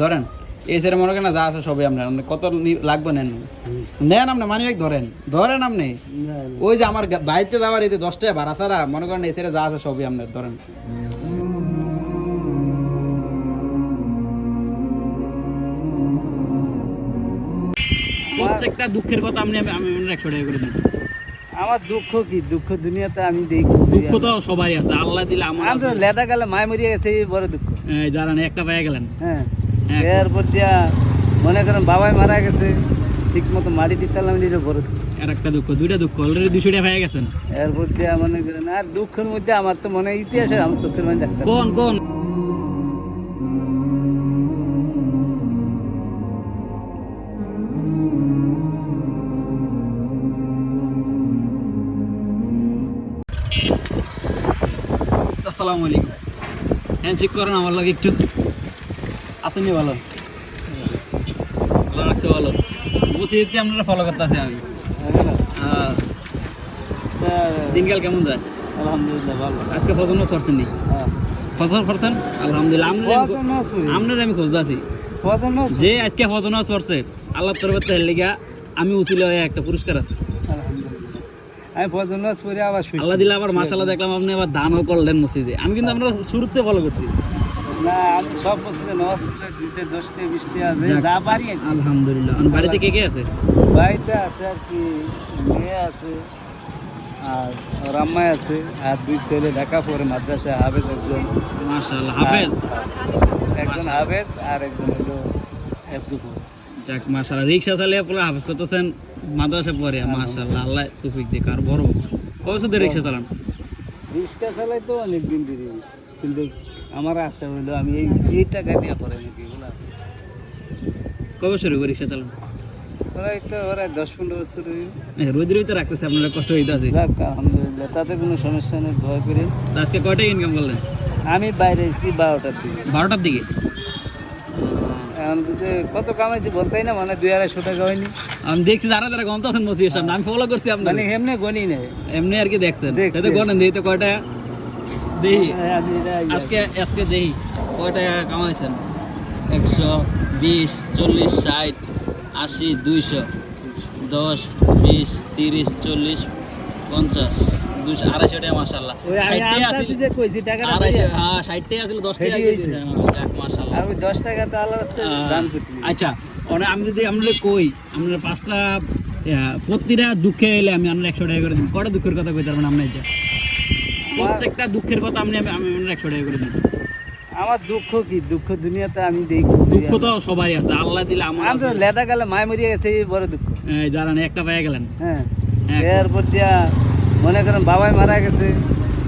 ধরেন এই সেরে মনে করেন না যা আছে সবই আপনার কত লাগবে নেন নেন আপনি মানি ব্যাগ ধরেন ধরেন আপনি ওই যে আমার বাড়িতে যাওয়ার এই 10 টাকা ভাড়া ছাড়া মনে করেন এই সেরে যা আছে সবই আপনার ধরেন। প্রত্যেকটা দুঃখের কথা আমি 100 টাকা করে দিই। আমার দুঃখ কি দুঃখ দুনিয়াতে আমি দেখছি দুঃখ তো সবারই আছে, আল্লাহ দিলে আমার আমি তো লেদা গেলে মায় মরিয়ে গেছে এই বড় দুঃখ। এই দাঁড়ান একটা পেয়ে গেলেন। হ্যাঁ এরপর দিয়া মনে করেন বাবাই মারা গেছে ঠিক মতো মারি দিতে পারলাম এটা বড় দুঃখ। আর একটা দুঃখ, দুইটা দুঃখ অলরেডি 200 টাকা পেয়ে গেছেন। এরপর দিয়া মনে করেন আর দুঃখের মধ্যে আমার তো মনে ইতিহাসে আমার চোখের মধ্যে ডাক্তার কোন কোন আসসালামু আলাইকুম। হ্যাঁ চেক করেন আমার লাগে একটু আসেনি ভালো ভালো লাগছে ভালো বসে আপনারা ফলো করতে আছে আমি দিনকাল কেমন যায়? আলহামদুলিল্লাহ ভালো। আজকে ফজর নামাজ পড়ছেন নি? ফজর পড়ছেন? আলহামদুলিল্লাহ। আপনার আমি খুঁজতে আছি যে আজকে ফজর নামাজ পড়ছে আল্লাহ তরফ থেকে লেগা আমি উচিলা হয়ে একটা পুরস্কার আছে। আমি ফজর নামাজ পড়ে আবার আল্লাহ দিলে আবার মাশাআল্লাহ দেখলাম আপনি আবার দানও করলেন মসজিদে। আমি কিন্তু আমরা শুরুতে ফলো করছি না আমি সব মসজিদে নামাজ পড়লে 210 টা 20 টা যা পারি। আলহামদুলিল্লাহ। আর বাড়িতে কে কে আছে? বাড়িতে আছে আর কি মেয়ে আছে আর রাম্মাই আছে আর 2 ছেলে ঢাকা পড়ে মাদ্রাসায় হাফেজ একজন। মাশাআল্লাহ হাফেজ একজন হাফেজ আর একজন হলো হেফজুপুর। যাক মাশাআল্লাহ। রিকশা চালিয়ে পুরো হাফেজ করতেছেন মাদ্রাসা পড়ে মাশাআল্লাহ। আল্লাহ তৌফিক দিক আর বড় কত সুন্দর রিকশা চালান? রিকশা চালাই তো অনেক দিন ধরে কিন্তু আমার আশা হলো আমি এই টাকা দিয়ে পড়ে নাকি বলা কবে শুরু করে রিকশা চালান? ওরাই তো ওরা 10-15 বছর রোদ রোদ রাখতেছে আপনারা কষ্ট হইতে আছে। যাক আলহামদুলিল্লাহ তাতে কোনো সমস্যা নেই দোয়া করি। আজকে কয়টা ইনকাম করলেন? আমি বাইরে এসেছি 12টার দিকে। 12টার দিকে? এখন যে কত কামাইছি বলতেই না মানে 2-250 টাকা হয়নি। আমি দেখছি যারা যারা গন্ত আছেন মসজিদের সামনে আমি ফলো করছি আপনার মানে এমনি গনি নেই এমনি আর কি দেখছেন তাতে গনেন দেই তো কয়টা দেই আজকে আজকে দেই কয়টা কামাইছেন? 120 40 60 80 200 10 20 30 40 50 200 250 টাকা মাশাআল্লাহ। 60 টাকা আছে যে কইছি টাকাটা 250 হ্যাঁ 60 টাকা ছিল 10 টাকা দিয়েছে যাক মাশাআল্লাহ। আর ওই 10 টাকা তো আল্লাহর রাস্তায় দান করছি। আচ্ছা ওরে আমি যদি আমরা কই আমরা 5টা প্রতিটা দুঃখে এলে আমি আমরা 100 টাকা করে দিই। কয়টা দুঃখের কথা কইতে পারবেন আপনি? এটা প্রত্যেকটা দুঃখের কথা আমি 100 টাকা করে দিই। আমার দুঃখ কি দুঃখ দুনিয়াতে আমি দেখছি দুঃখ তো সবারই আছে, আল্লাহ দিলে আমার আমি তো লেদা গেলে মায় মরিয়ে গেছে এই বড় দুঃখ। এই দাঁড়ান একটা পেয়ে গেলেন। হ্যাঁ এরপর দিয়া মনে করেন বাবাই মারা গেছে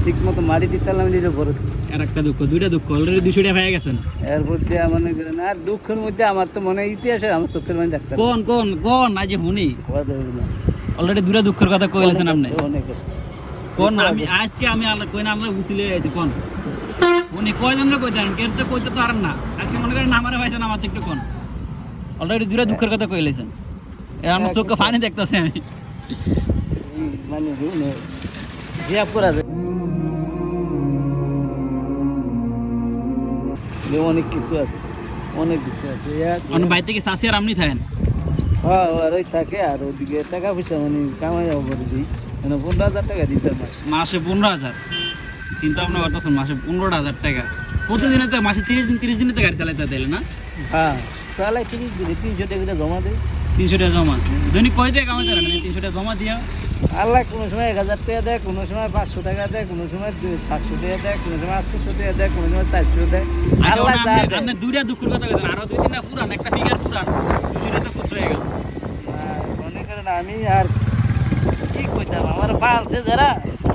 ঠিক মতো মারি দিতে পারলাম এটা বড় দুঃখ। আর একটা দুঃখ, দুইটা দুঃখ অলরেডি 200 টাকা পেয়ে গেছেন। এরপর দিয়া মনে করেন আর দুঃখের মধ্যে আমার তো মনে ইতিহাসে আমার চোখের মধ্যে ডাক্তার কোন কোন কোন আজ হুনি অলরেডি দুইটা দুঃখের কথা কইলেছেন আপনি অনেক আছে কোন? আমি আজকে আমি আল্লাহ কই না আমরা উছিলে আইছি কোন উনি কয়জন রে কইতেন কেন তো কইতে তো আর না আজকে মনে করেন আমারে ভাইছেন আমার একটু কোন অলরেডি দুইটা দুঃখের কথা কইলেছেন। এ আমার চোখে পানি দেখতাছে আমি মানে হিসাব করা যায় অনেক কিছু আছে অনেক কিছু আছে। অন্য বাইরে থেকে চাষি আর আপনি থাকেন? হ্যাঁ আর ওই থাকে আর ওদিকে টাকা পয়সা মানে কামাই যাবো করে দিই মানে 15,000 টাকা দিতে মাসে 15,000 কিন্তু আপনি করতেছেন মাসে 15,000 টাকা প্রতিদিনে তো মাসে 30 দিনে তো গাড়ি চালাইতে দিলে না? হ্যাঁ চালাই 30 দিনে 300 টাকা জমা দেয়। 300 টাকা জমা দৈনিক কয় টাকা কামাই করেন? 300 টাকা জমা দিয়া আল্লাহ কোনো সময় 1000 টাকা দেয়, কোনো সময় 500 টাকা দেয়, কোনো সময় 700 টাকা দেয়, কোনো সময় 800 টাকা দেয়, কোনো সময় 400 দেয়। আল্লাহ যা দেয়। আপনি দুইটা দুঃখের কথা কইছেন আরো 2-3টা পুরান একটা ফিগার পুরান 200 টাকা তো খুশ হয়ে গেল। মনে করেন আমি আর কি কইতাম আমার পালছে যারা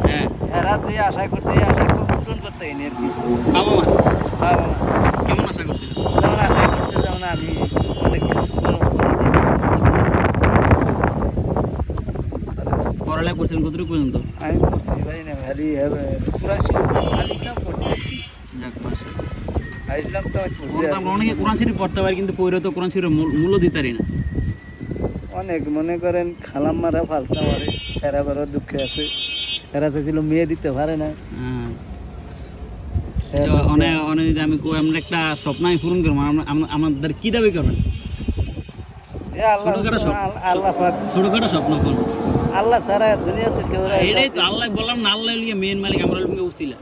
হ্যাঁ এরা যে আশা করছে এই আশা পূরণ করতে হয়নি আর কি। বাবা মা বাবা মা কেমন আশা করছিল? যেমন আশা করছে যেমন আমি অনেক কিছু পড়ালেখা করছেন কতটুকু পর্যন্ত? আমি করছি ভাই না ভারী কোরআন শরীফ খালিটা পড়ছি যাক মাশাআল্লাহ। ইসলাম তো পড়ছি আমরা অনেকে কোরআন শরীফ পড়তে পারি কিন্তু পড়ে তো কোরআন শরীফের মূল্য দিতে পারি না। অনেক মনে করেন খালাম্মারা ফালসা মারে এরা বড় দুঃখে আছে এরা চাইছিল মেয়ে দিতে পারে না। আচ্ছা, অনেক অনেক যদি আমি কই আমরা একটা স্বপ্ন আমি পূরণ করবো, আমাদের কি দাবি করবেন? ছোটখাটো স্বপ্ন কোন? আল্লাহ ছাড়া দুনিয়াতে কেউ নাই। এটাই তো আল্লাহ বললাম না, আল্লাহ লিগে মেইন মালিক, আমরা লিগে উছিলা।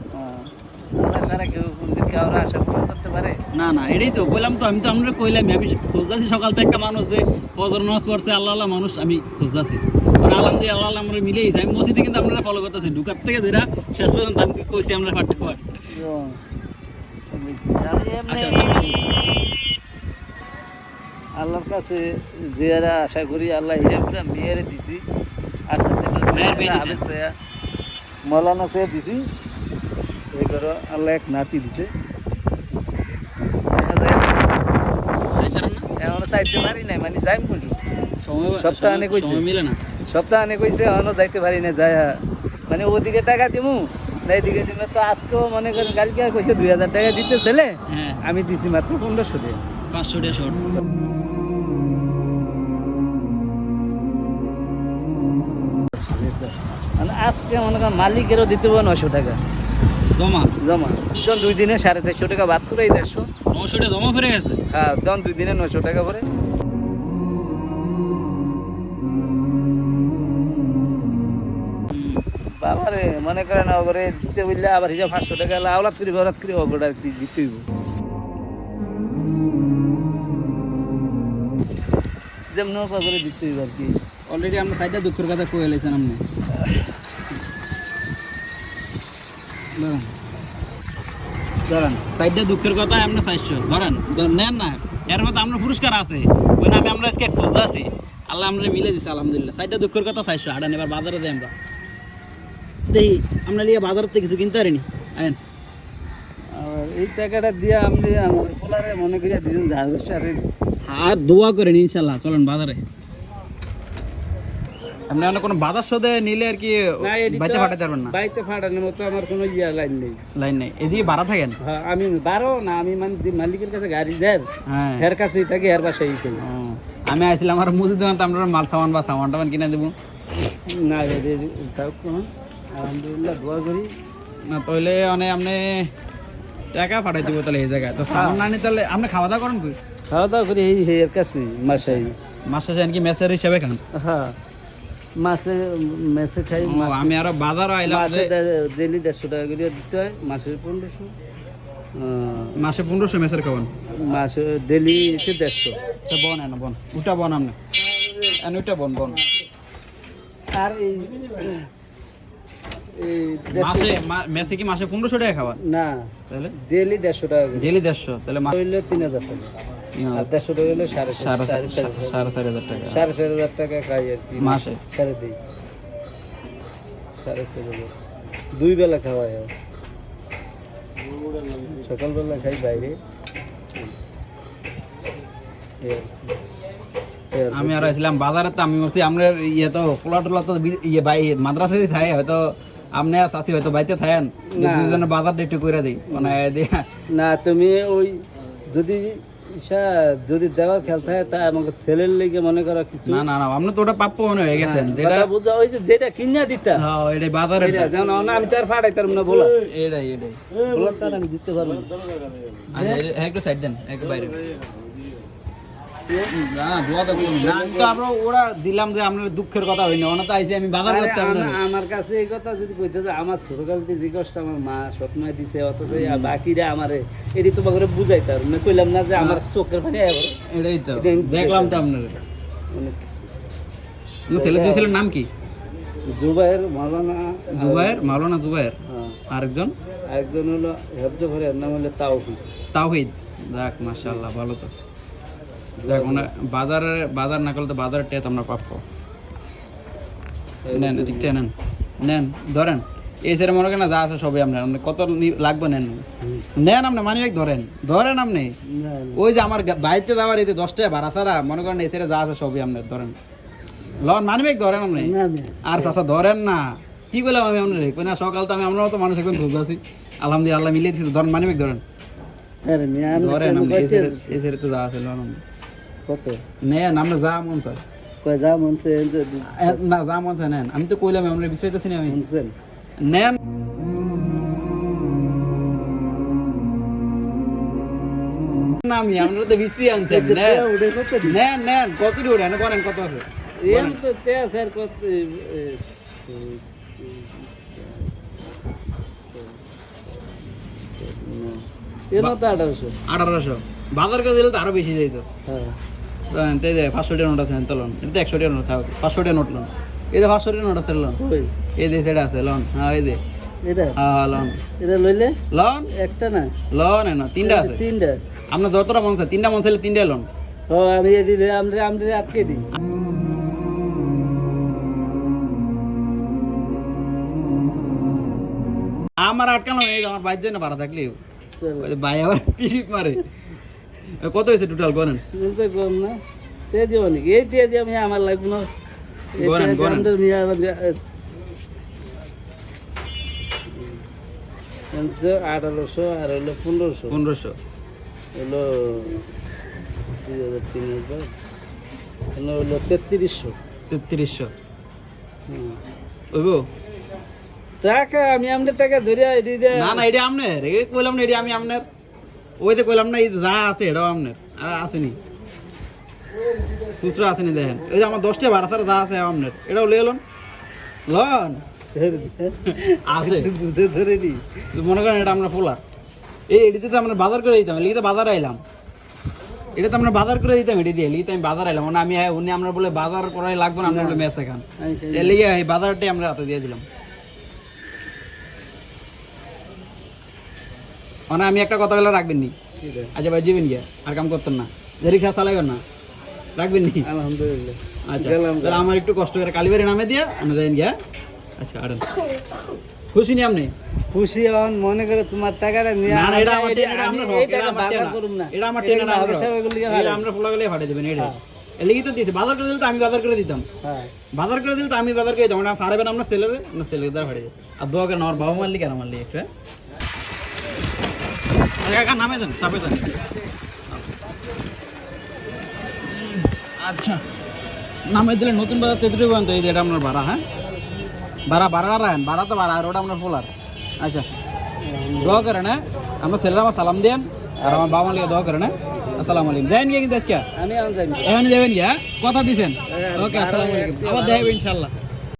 আল্লাহ ছাড়া কেউ কোনদিন কেউ আশা পূরণ করতে পারে? না না, এটাই তো বললাম তো, আমি তো আমরা কইলাম আমি খুঁজতেছি সকাল থেকে একটা মানুষ যে ফজর নামাজ পড়ছে আল্লাহ আল্লাহ মানুষ, আমি খুঁজতেছি। মানে আলহামদুলিল্লাহ আল্লাহ আল্লাহ আমরা মিলেই যাই। মসজিদে কিন্তু আমরা ফলো করতেছি ঢুকার থেকে যেটা শেষ পর্যন্ত আমি কইছি আমরা পাঠ পাঠ। আচ্ছা আল্লাহর কাছে যে আশা করি আল্লাহ হিসাবটা মেয়েরে দিছি, আশা ছিল মৌলানা সে দিছি, এই করো আল্লাহ এক নাতি দিছে। এখনো চাইতে পারি নাই, মানে যাইম কোন সপ্তাহে কইছে মিলে না, সপ্তাহে কইছে এখনো যাইতে পারি না। যাই মানে ওদিকে টাকা দিমু না এদিকে দিমু, তো আজকেও মনে করেন কালকে কইছে 2000 টাকা দিতে ছেলে, আমি দিছি মাত্র 1500 টাকা, 500 টাকা শর্ট। মানে আজকে মনে করেন মালিকেরও দিতে হবে 900 টাকা জমা জমা। তখন 2 দিনে 450 টাকা বাদ করে 150, 900 টাকা জমা ফিরে গেছে। হ্যাঁ তখন 2 দিনে 900 টাকা করে। বাবারে মনে করেন অগরে দিতে বললে আবার হিসাব 500 টাকা আওলাদ করি বরাত করি অগরে আর কি দিতে হইব, যেমন করে দিতে হইব আর কি। অলরেডি আমরা সাইডটা দুঃখের কথা কয়ে এলেছেন আপনি। ধরেন সাইডটা দুঃখের কথা আমরা 400 ধরেন নেন না, এর মধ্যে আমরা পুরস্কার আছে, ওই নামে আমরা আজকে খুঁজতে আছি, আল্লাহ আমরা মিলে দিচ্ছে আলহামদুলিল্লাহ। সাইডটা দুঃখের কথা 400 হাঁটান, এবার বাজারে যাই আমরা দেখি আমরা লিয়ে বাজারের থেকে কিছু কিনতে পারিনি। আইন আর এই টাকাটা দিয়ে আমি আমার পোলারে মনে করি দুজন জাহাজ আর দোয়া করেন ইনশাল্লাহ। চলেন বাজারে, আপনি কোনো বাজার সাথে নিলে আর কি বাইতে ফাটাতে পারবেন না। বাইতে ফাটানোর মতো আমার কোনো লাইন নেই, লাইন নেই। এদিকে ভাড়া থাকেন? হ্যাঁ আমি বারো না, আমি মানে যে মালিকের কাছে গাড়ি দেয় হের কাছেই থাকি, হের বাসায় থাকি। আমি আসছিলাম আমার মুদি দোকান, আমরা মাল সামান বা সামান টামান কিনে দেবো না। আলহামদুলিল্লাহ দোয়া করি না, তাহলে অনেক আপনি টাকা পাঠাই দিব তাহলে এই জায়গায় তো সামান না নিয়ে, তাহলে আপনি খাওয়া দাওয়া করেন কই? খাওয়া দাওয়া করি এই এর কাছে মাসাই। মাসে যান কি মেসের হিসাবে খান? হ্যাঁ মাসে মেসে খাই। আমি আরো বাজারও আইলাম, মাসে ডেলি 150 টাকা করে দিতে হয়, মাসে 1500। মাসে 1500 মেসের খাওয়ান, মাসে ডেলি 150। আচ্ছা বন এনে বন উঠা বন আপনি এনে উঠা বন বন। আর এই মাসে মেসে কি মাসে 1500 টাকা খাওয়ান? না তাহলে ডেলি 150 টাকা করে। ডেলি 150, তাহলে মাসে হইলে 3000 টাকা, আর 150 টাকা হইলে 4,500 টাকা। 4,500 টাকা খাই আর কি মাসে, সাড়ে দিই 4,500। 2 বেলা খাওয়া হয়, সকালবেলা খাই বাইরে। আমি আর আসলাম বাজারে, তো আমি বলছি আমরা ইয়ে তো পোলা টোলা তো ইয়ে মাদ্রাসায় থাকে, হয়তো আপনি আর চাষি হয়তো বাইতে থাকেন, বাজারটা একটু করে দিই মানে না। তুমি ওই যদি যদি দেওয়ার খেয়াল থাকে তা আমাকে ছেলের লেগে মনে করা কিছু না। না না আপনি তো ওটা প্রাপ্য মনে হয়ে গেছেন, যেটা বুঝা ওই যেটা কিনা দিতা। হ্যাঁ এটাই বাজারে, যেমন আমি তো আর ফাটাই তার না বলা, এটাই বলার তার আমি দিতে পারবো না। আচ্ছা একটু সাইড দেন, একটু বাইরে না দোয়া তো করুন না। আমি তো আমরা ওরা দিলাম যে আপনার দুঃখের কথা হইনি, অনাথ আইসি আমি বাজার করতে হবে না। আমার কাছে এই কথা যদি কইতে যে আমার ছোটকালতে যে কষ্ট আমার মা সৎমায় দিছে, অথচ বাকিরা আমারে এটি তোমাকে করে বুঝাইতে আর কইলাম না যে আমার চোখের পানি আয়। এটাই তো দেখলাম তো আপনার অনেক কিছু। ছেলে দুই ছেলের নাম কি? জুবায়ের মাওলানা। মাওলানা জুবায়ের, আরেকজন হলো হেফজ ঘরের নাম হলো তাওহীদ। যাক মাশাআল্লাহ, ভালো তো। দেখ বাজার না করলে তো বাজারের টেত আমরা প্রাপ্য। নেন এদিকটা নেন ধরেন, এই সেরে মনে করেন যা আছে সবই আপনার, কত লাগবে নেন আপনি মানি ব্যাগ ধরেন আপনি। ওই যে আমার বাড়িতে যাওয়ার এই যে 10 টাকা ভাড়া ছাড়া মনে করেন এই সেরে যা আছে সবই আপনার, ধরেন লন মানি ব্যাগ ধরেন আপনি। আর চাষা ধরেন না, কি বললাম আমি আপনার কই না, সকাল তো আমি আমরা তো মানুষ একদম খুঁজে আছি, আলহামদুলিল্লাহ আল্লাহ মিলিয়ে দিচ্ছি। ধরেন মানি ব্যাগ ধরেন এই সেরে তো যা আছে লন কত নেন আমরা যা মন স্যার যা মন না যা মন স্যার নেন। আমি তো কইলাম আমরা বিষয়তেছি না, আমি নেন না আমি আপনারা তো বিস্ত্রি আনছেন নেন নেন কত দিয়ে ওঠেন করেন কত আছে আঠারোশো বাজার করে দিলে তো আরো বেশি যাইতো তাই যে 500 টাকা নোট আছে লোন এটা তো 100 টাকা নোট থাক 500 টাকা নোট লোন এই যে 500 টাকা নোট আছে লোন এই যে সেটা আছে লোন হ্যাঁ এই যে হ্যাঁ লোন এটা লইলে লোন একটা না লোন না তিনটা আছে তিনটা আপনার যতটা মন চাই তিনটা মন চাইলে তিনটা লোন আমি দিলে আমরা আটকে দিই আমার আটকানো এই আমার বাইর যায় না ভাড়া থাকলে ভাই আবার পিপ মারে কত হয়েছে টোটাল করেন কম না তে দিব নাকি এই দিয়ে দিয়ে আমি আমার লাগবে না গরেন গরেন 1800 আর হলো 1500 হলো 2000 3000 হলো 3300 ওইব টাকা আমি আমাদের টাকা ধরে না না এটা আপনার এই কইলাম না এটা আমি আপনার ওই তো কইলাম না এই যা আছে এটাও আপনার আর আসেনি খুচরা আসেনি দেখেন ওই যে আমার 10টা ভাড়া ছাড়া যা আছে আপনার এটাও লিয়ে লোন লোন আছে ধরে নি মনে করেন এটা আমরা পোলার এই এটিতে তো আমরা বাজার করে দিতাম লিখে তো বাজার আইলাম এটা তো আমরা বাজার করে দিতাম এটি দিয়ে লিখে আমি বাজার আইলাম মানে আমি উনি আমরা বলে বাজার করাই লাগবে না আমরা বলে মেস দেখান এর লিগে এই বাজারটাই আমরা হাতে দিয়ে দিলাম মানে আমি একটা কথা বলে রাখবেন নি আচ্ছা ভাই যাবেন গিয়া আর কাম করতেন না যে রিক্সা চালাইবেন না রাখবেন নি আলহামদুলিল্লাহ আচ্ছা তাহলে আমার একটু কষ্ট করে কালীবাড়ি নামে দিয়ে আমি যাইন গিয়া আচ্ছা আড়েন খুশি নি আপনি খুশি হন মনে করে তোমার টাকাটা নিয়ে না না এটা আমার টেন এটা আমরা এই টাকা বাবা করুম না এটা আমার টেন না অবশ্যই ওগুলো এটা আমরা ফুলা গলে ফাটাই দিবেন এটা এলিগি তো দিছে বাজার করে দিলে তো আমি বাজার করে দিতাম হ্যাঁ বাজার করে দিলে তো আমি বাজার করে দিতাম না ফাড়াবেন আমরা সেলের না সেলের দ্বারা ফাড়াই আর দোয়া করে আমার বাবা মারলি কেন মারলি একটু কাকা নামে যান চাপে যান আচ্ছা নামে দিলে নতুন বাজার তেতুরি পর্যন্ত এই যে এটা আপনার ভাড়া হ্যাঁ ভাড়া রাখেন ভাড়া তো ভাড়া আর ওটা আপনার ফোলার আচ্ছা দোয়া করেন হ্যাঁ আমরা ছেলেরা আমার সালাম দেন আর আমার বাবা মালিকে দোয়া করেন হ্যাঁ আসসালামু আলাইকুম যাইন গিয়ে কিন্তু আজকে আমি যাই এখন যাবেন গিয়া কথা দিছেন ওকে আসসালামু আলাইকুম আবার দেখা হবে ইনশাআল্লাহ